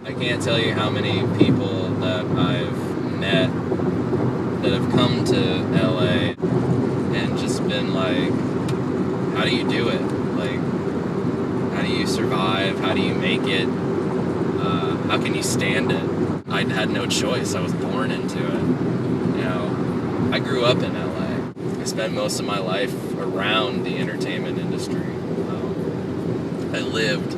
I can't tell you how many people that I've met that have come to LA and just been like, how do you do it? Like, how do you survive? How do you make it? How can you stand it? I had no choice. I was born into it. You know, I grew up in LA. I spent most of my life around the entertainment industry. I lived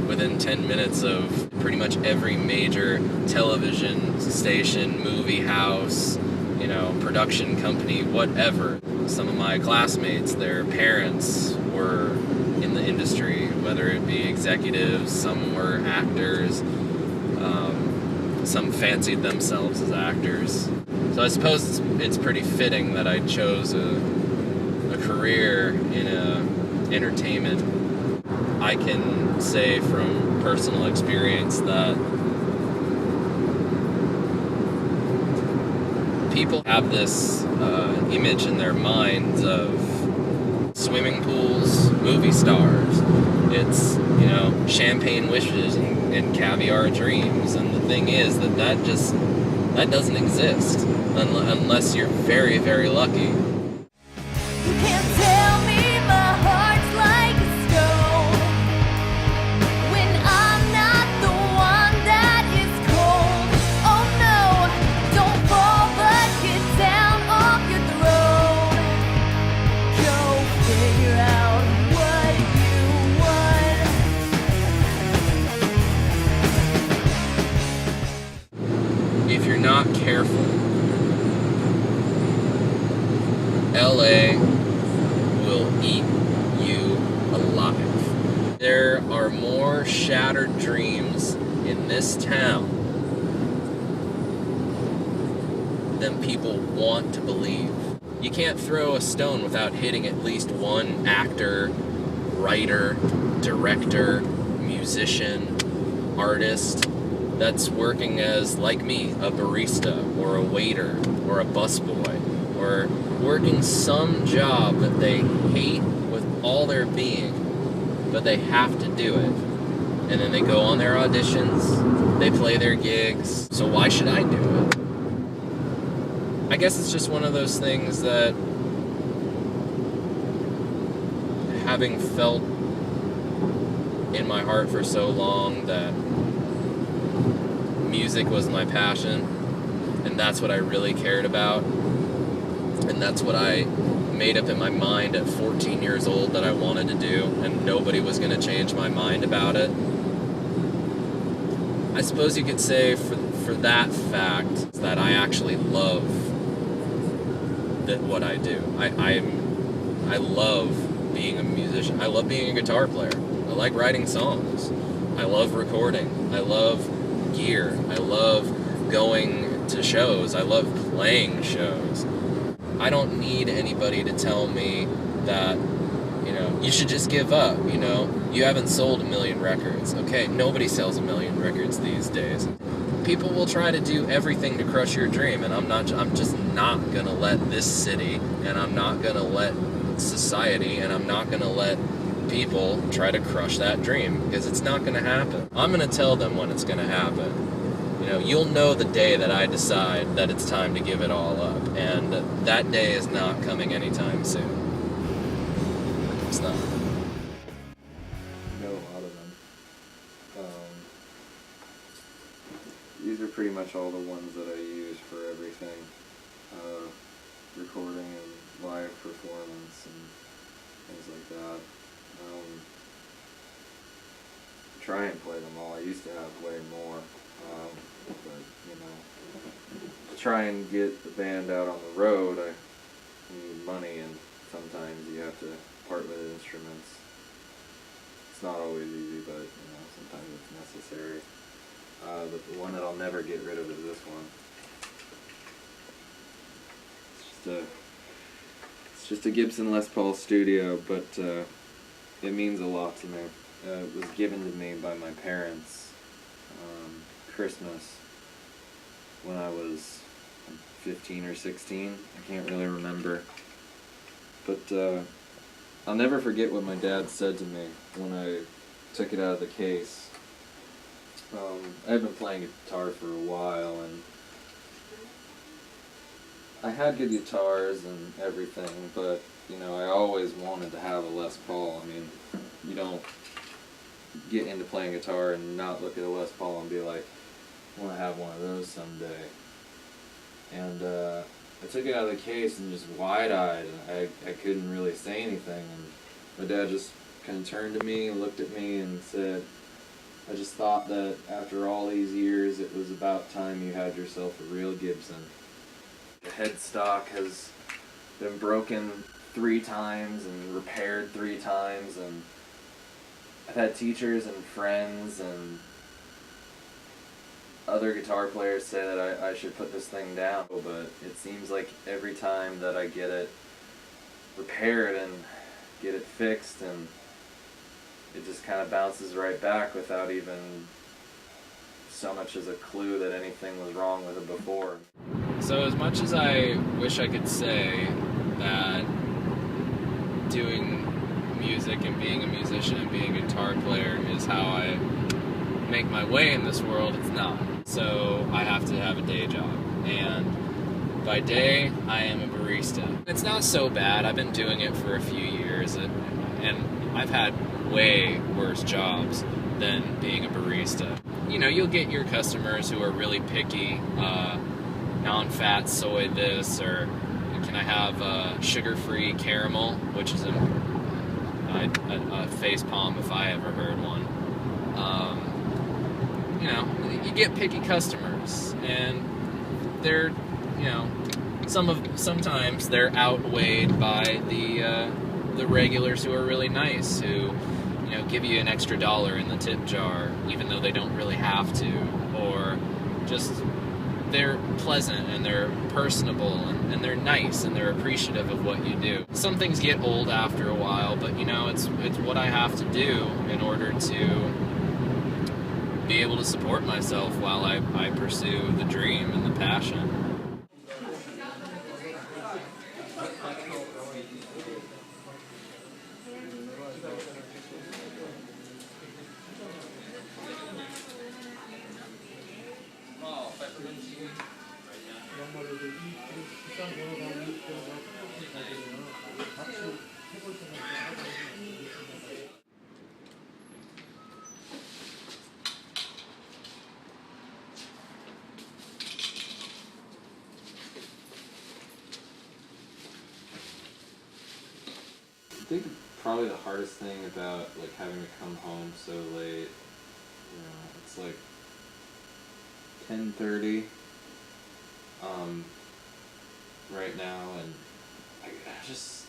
within 10 minutes of pretty much every major television station, movie house, you know, production company, whatever. Some of my classmates, their parents were in the industry, whether it be executives, some were actors, some fancied themselves as actors. So I suppose it's pretty fitting that I chose a career in entertainment. I can say from personal experience that people have this image in their minds of swimming pools, movie stars. It's, you know, champagne wishes and caviar dreams. And the thing is that that doesn't exist unless you're very, very lucky. You can't tell me my heart's like a stone when I'm not the one that is cold. Oh no, don't fall but get down off your throne. Go figure out what you want. If you're not careful, LA will eat you alive. There are more shattered dreams in this town than people want to believe. You can't throw a stone without hitting at least one actor, writer, director, musician, artist that's working as, like me, a barista or a waiter or a busboy, or working some job that they hate with all their being, but they have to do it. And then they go on their auditions, they play their gigs, so why should I do it? I guess it's just one of those things that, having felt in my heart for so long that music was my passion, and that's what I really cared about, and that's what I made up in my mind at 14 years old that I wanted to do, and nobody was going to change my mind about it. I suppose you could say for that fact that I actually love what I do. I love being a musician. I love being a guitar player. I like writing songs. I love recording. I love gear. I love going to shows. I love playing shows. I don't need anybody to tell me that, you know, you should just give up, you know. You haven't sold 1 million records. Okay, nobody sells 1 million records these days. People will try to do everything to crush your dream, and I'm just not gonna let this city, and I'm not gonna let society, and I'm not gonna let people try to crush that dream, because it's not gonna happen. I'm gonna tell them when it's gonna happen. You know, you'll know the day that I decide that it's time to give it all up, and that day is not coming anytime soon. It's not. I know a lot of them. These are pretty much all the ones that I use for everything. Recording and live performance and things like that. Try and play them all. I used to have way more. But, you know, to try and get the band out on the road, I need money, and sometimes you have to part with instruments. It's not always easy, but, you know, sometimes it's necessary. But the one that I'll never get rid of is this one. It's just a Gibson Les Paul Studio, but it means a lot to me. It was given to me by my parents Christmas when I was 15 or 16. I can't really remember. But I'll never forget what my dad said to me when I took it out of the case. I've been playing guitar for a while, and I had good guitars and everything, but you know, I always wanted to have a Les Paul. I mean, you don't get into playing guitar and not look at a Les Paul and be like, I want to have one of those someday. And I took it out of the case and just wide-eyed, and I couldn't really say anything. And my dad just kind of turned to me and looked at me and said, I just thought that after all these years, it was about time you had yourself a real Gibson. The headstock has been broken 3 times and repaired 3 times, and I've had teachers and friends and other guitar players say that I should put this thing down, but it seems like every time that I get it repaired and get it fixed, and it just kind of bounces right back without even so much as a clue that anything was wrong with it before. So as much as I wish I could say that doing music and being a musician and being a guitar player is how I make my way in this world, it's not. So I have to have a day job, and by day I am a barista. It's not so bad. I've been doing it for a few years, and I've had way worse jobs than being a barista. You know, you'll get your customers who are really picky, non-fat soy this, or can I have sugar-free caramel, which is a face palm if I ever heard one. You know, you get picky customers, and they're, you know, sometimes they're outweighed by the regulars who are really nice, who, you know, give you an extra $1 in the tip jar, even though they don't really have to, or just they're pleasant and they're personable and they're nice and they're appreciative of what you do. Some things get old after a while, but you know, it's what I have to do in order to be able to support myself while I pursue the dream and the passion. I think probably the hardest thing about like having to come home so late, you know, it's like 10:30 right now, and I just,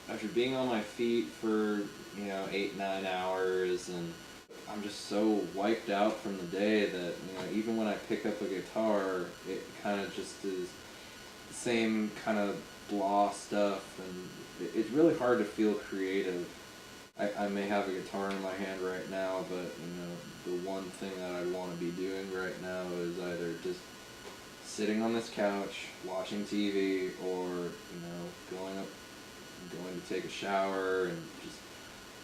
after being on my feet for, you know, 8-9 hours, and I'm just so wiped out from the day that, you know, even when I pick up a guitar, it kind of just is the same kind of blah stuff, and it's really hard to feel creative. I may have a guitar in my hand right now, but, you know, the one thing that I want to be doing right now is either just sitting on this couch, watching TV, or, you know, going to take a shower and just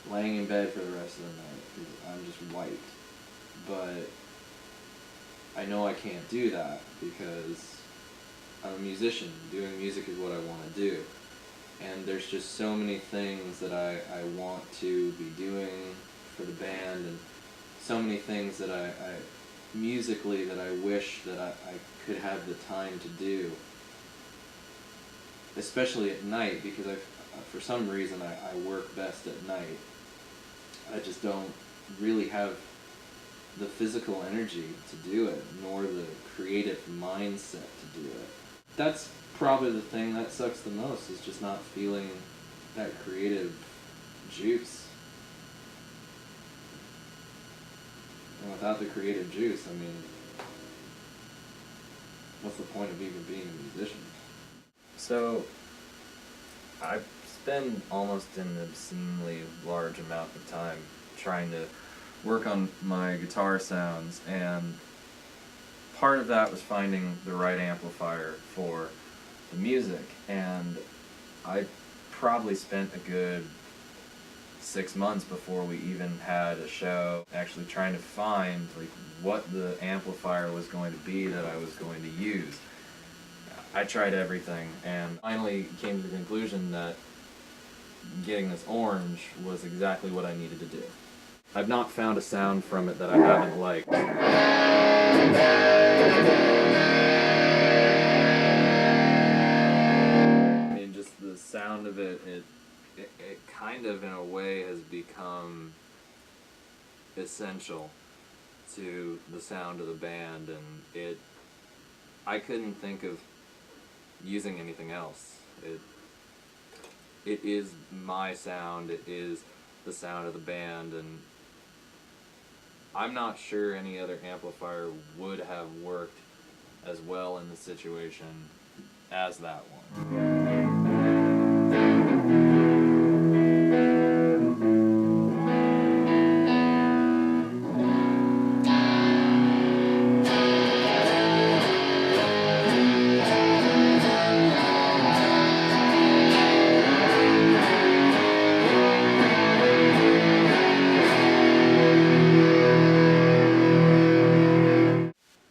laying in bed for the rest of the night, because I'm just wiped. But I know I can't do that because I'm a musician. Doing music is what I want to do. And there's just so many things that I want to be doing for the band, and so many things that I musically that I wish that I could have the time to do. Especially at night, because for some reason I work best at night. I just don't really have the physical energy to do it, nor the creative mindset to do it. That's probably the thing that sucks the most, is just not feeling that creative juice. And without the creative juice, I mean, what's the point of even being a musician? So, I spend almost an obscenely large amount of time trying to work on my guitar sounds, and part of that was finding the right amplifier for the music, and I probably spent a good 6 months before we even had a show, actually trying to find like what the amplifier was going to be that I was going to use. I tried everything and finally came to the conclusion that getting this orange was exactly what I needed to do. I've not found a sound from it that I haven't liked. I mean, just the sound of it, it kind of in a way has become essential to the sound of the band, and I couldn't think of using anything else. It is my sound, it is the sound of the band, and I'm not sure any other amplifier would have worked as well in the situation as that one.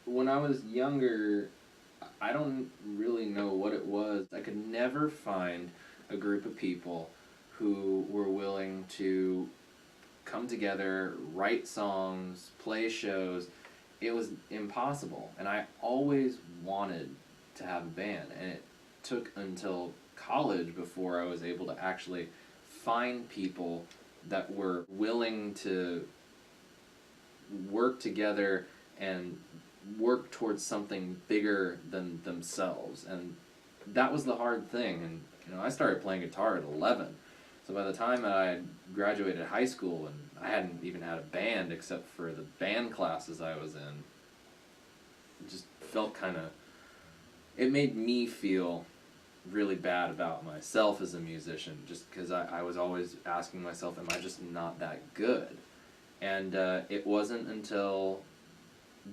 When I was younger, I don't really know what it was. I could never find a group of people who were willing to come together, write songs, play shows. It was impossible. And I always wanted to have a band. And it took until college before I was able to actually find people that were willing to work together and work towards something bigger than themselves. And that was the hard thing. And I started playing guitar at 11. So by the time I graduated high school, and I hadn't even had a band except for the band classes I was in, it just felt it made me feel really bad about myself as a musician, just because I was always asking myself, am I just not that good? And it wasn't until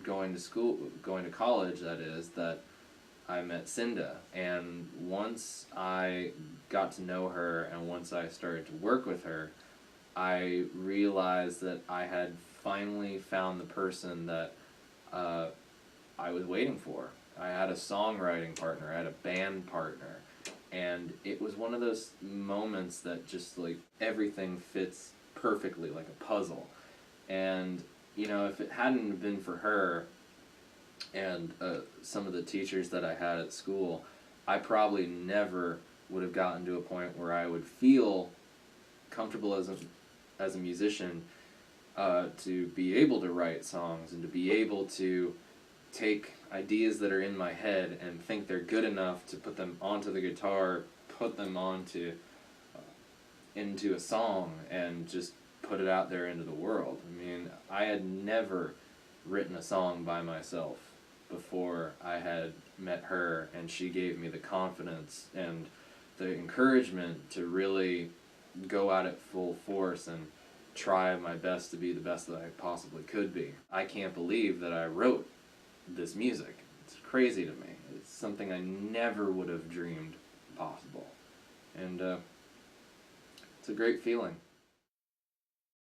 going to college, that is, that I met Cinda. And once I got to know her and once I started to work with her, I realized that I had finally found the person that I was waiting for. I had a songwriting partner, I had a band partner, and it was one of those moments that just like everything fits perfectly like a puzzle. And if it hadn't been for her and some of the teachers that I had at school, I probably never would have gotten to a point where I would feel comfortable as a musician to be able to write songs and to be able to take ideas that are in my head and think they're good enough to put them onto the guitar, put them into a song, and just put it out there into the world. I mean, I had never written a song by myself before I had met her, and she gave me the confidence and the encouragement to really go at it full force and try my best to be the best that I possibly could be. I can't believe that I wrote this music. It's crazy to me. It's something I never would have dreamed possible. And it's a great feeling.